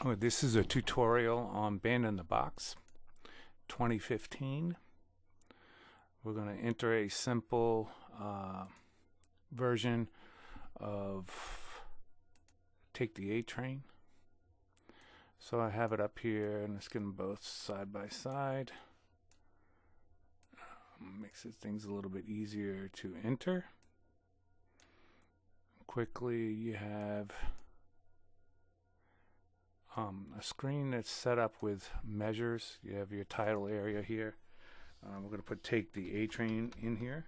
Oh, this is a tutorial on Band in the Box 2015. We're going to enter a simple version of Take the A Train. So I have it up here and let's get them both side by side. Makes things a little bit easier to enter. Quickly, you have a screen that's set up with measures. You have your title area here. We're going to put Take the A Train in here.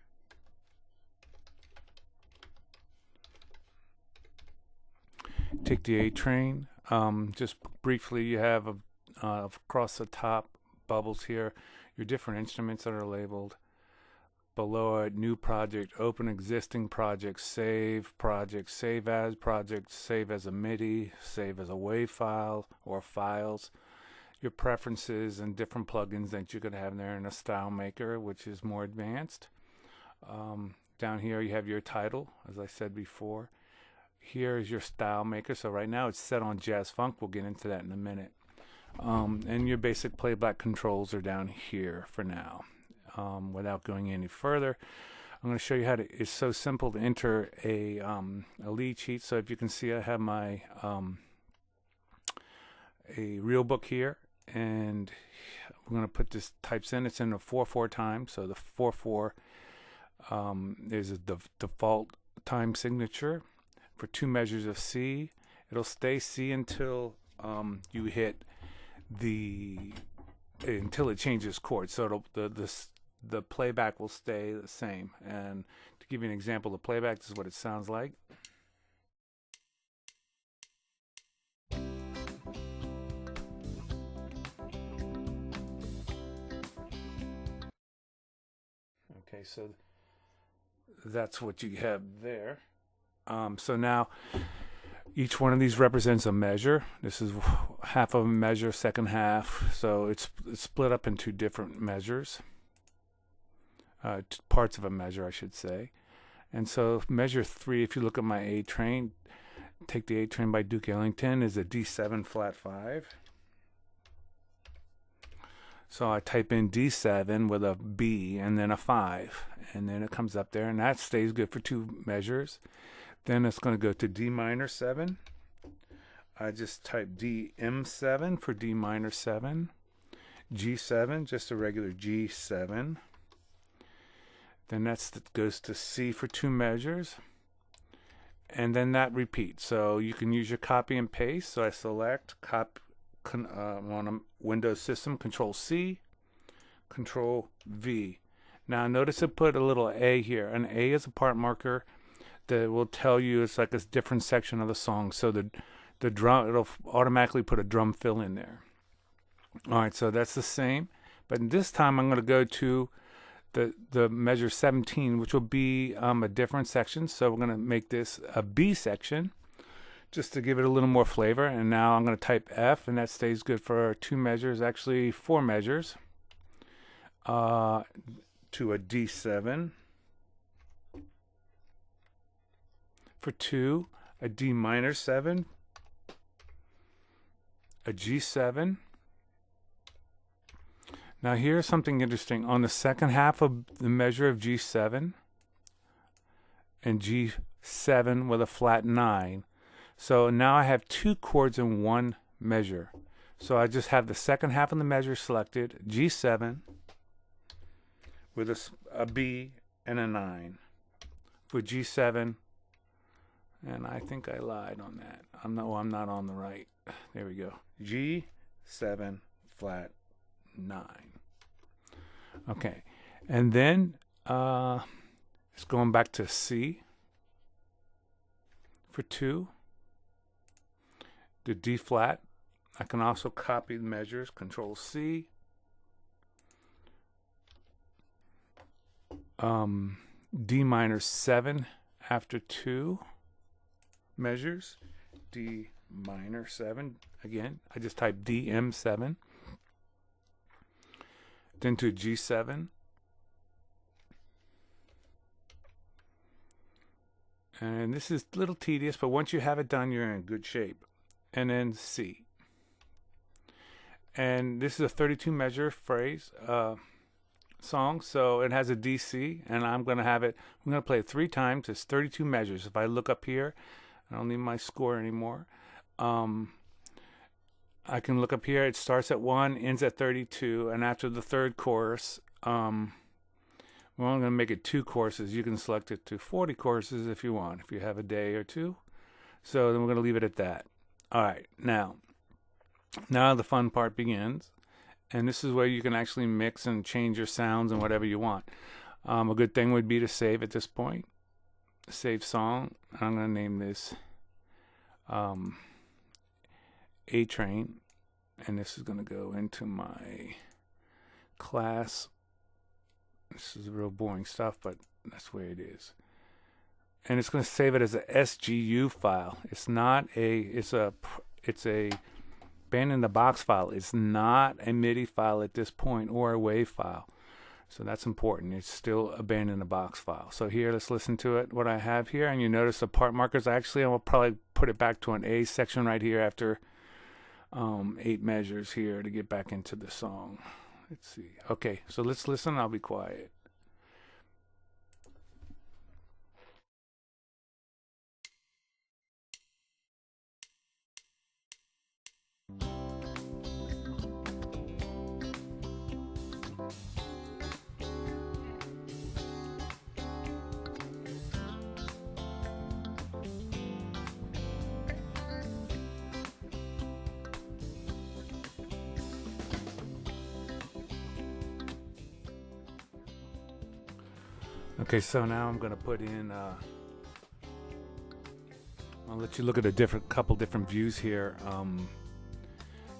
Take the A Train. Just briefly, you have across the top bubbles here your different instruments that are labeled. Below it, new project, open existing project, save as project, save as a MIDI, save as a WAV file or files, your preferences and different plugins that you could have there in a style maker, which is more advanced. Down here you have your title, as I said before. Here is your style maker. So right now it's set on jazz funk. We'll get into that in a minute. And your basic playback controls are down here for now. Without going any further, I'm going to show you how to. It's so simple to enter a lead sheet. So if you can see, I have my a real book here, and we're going to put this types in. It's in a 4/4 time. So the 4/4 is the default time signature for 2 measures of C. It'll stay C until you hit until it changes chords. So the playback will stay the same. And to give you an example, the playback, this is what it sounds like. Okay, so that's what you have there. So now each one of these represents a measure. This is half of a measure, second half. So it's split up into different measures. Parts of a measure, I should say. And so measure 3, if you look at my A Train, Take the A Train by Duke Ellington, is a D7 flat 5. So I type in D7 with a B and then a 5, and then it comes up there, and that stays good for 2 measures. Then it's going to go to D minor 7. I just type DM7 for D minor 7. G7, just a regular G7. Then that goes to C for 2 measures. And then that repeats. So you can use your copy and paste. So I select on a Windows system, Control C, Control V. Now notice it put a little A here. An A is a part marker that will tell you it's like a different section of the song. So the drum, it'll automatically put a drum fill in there. All right, so that's the same. But this time I'm going to go to the measure 17, which will be a different section. So we're going to make this a B section just to give it a little more flavor. And now I'm going to type F, and that stays good for 2 measures, actually 4 measures, to a D7 for 2, a D minor 7, a G7. Now here's something interesting. On the second half of the measure of G7 and G7 with a flat 9. So now I have 2 chords in one measure. So I just have the second half of the measure selected, G7 with a B and a 9 for G7. And I think I lied on that. I'm not on the right. There we go. G7 flat 9. Okay, and then it's going back to C for 2. The D flat. I can also copy the measures, Control C. D minor 7 after 2 measures. D minor 7 again. I just type DM7. Then to G7. And this is a little tedious, but once you have it done, you're in good shape. And then C. and this is a 32 measure phrase song, so it has a DC, and I'm going to play it 3 times. It's 32 measures. If I look up here, I don't need my score anymore. I can look up here. It starts at 1, ends at 32, and after the third chorus, we're only going to make it 2 courses. You can select it to 40 courses if you want, if you have a day or two. So then we're going to leave it at that. All right, now the fun part begins, and this is where you can actually mix and change your sounds and whatever you want. A good thing would be to save at this point. Save song. I'm going to name this A-Train, and this is going to go into my class. This is real boring stuff, but that's the way it is. And it's going to save it as a SGU file. It's a band in the box file. It's not a MIDI file at this point or a WAV file. So that's important. It's still a band in the box file. So here, let's listen to it, what I have here. And you notice the part markers. Actually, I will probably put it back to an A section right here after 8 measures here to get back into the song. Let's see. Okay, so let's listen. I'll be quiet. Okay, so now I'm going to put in, I'll let you look at a couple different views here.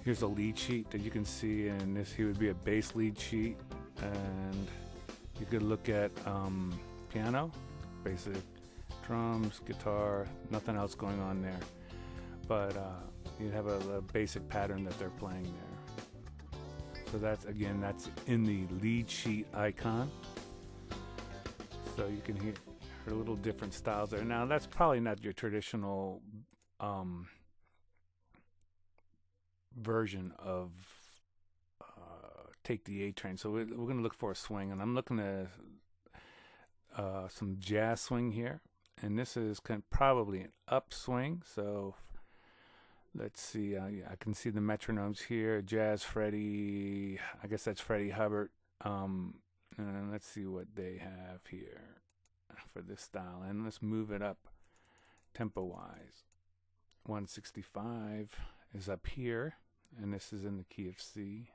Here's a lead sheet that you can see, and this here would be a bass lead sheet. And you could look at piano, basic drums, guitar, nothing else going on there. But you have a basic pattern that they're playing there. So that's in the lead sheet icon. So you can hear a little different styles there. Now that's probably not your traditional version of Take the A-Train. So we're going to look for a swing, and I'm looking at some jazz swing here, and this is probably an upswing. So let's see. I can see the metronomes here. Jazz Freddie. I guess that's Freddie Hubbard. And let's see what they have here for this style. And let's move it up tempo-wise. 165 is up here, and this is in the key of C.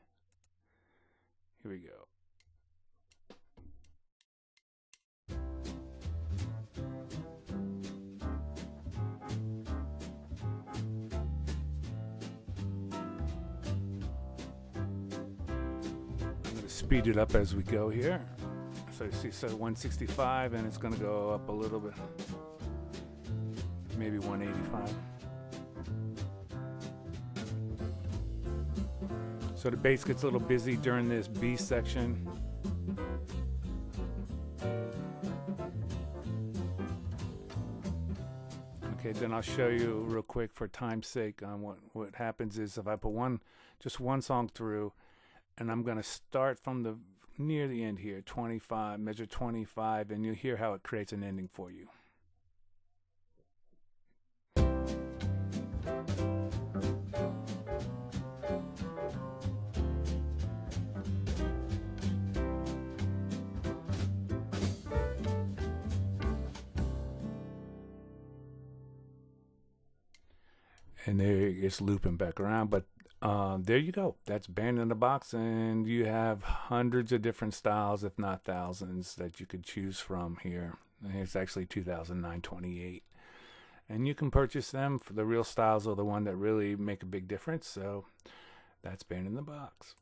Here we go. Speed it up as we go here. So you see, so 165, and it's going to go up a little bit, maybe 185. So the bass gets a little busy during this B section. Okay, then I'll show you real quick for time's sake on what happens is if I put just one song through, and I'm going to start from near the end here, 25, measure 25, and you'll hear how it creates an ending for you. And there it's looping back around, but there you go. That's Band in the Box, and you have hundreds of different styles, if not thousands, that you could choose from here. It's actually 2,928, and you can purchase them. For the real styles are the one that really make a big difference. So that's Band in the Box.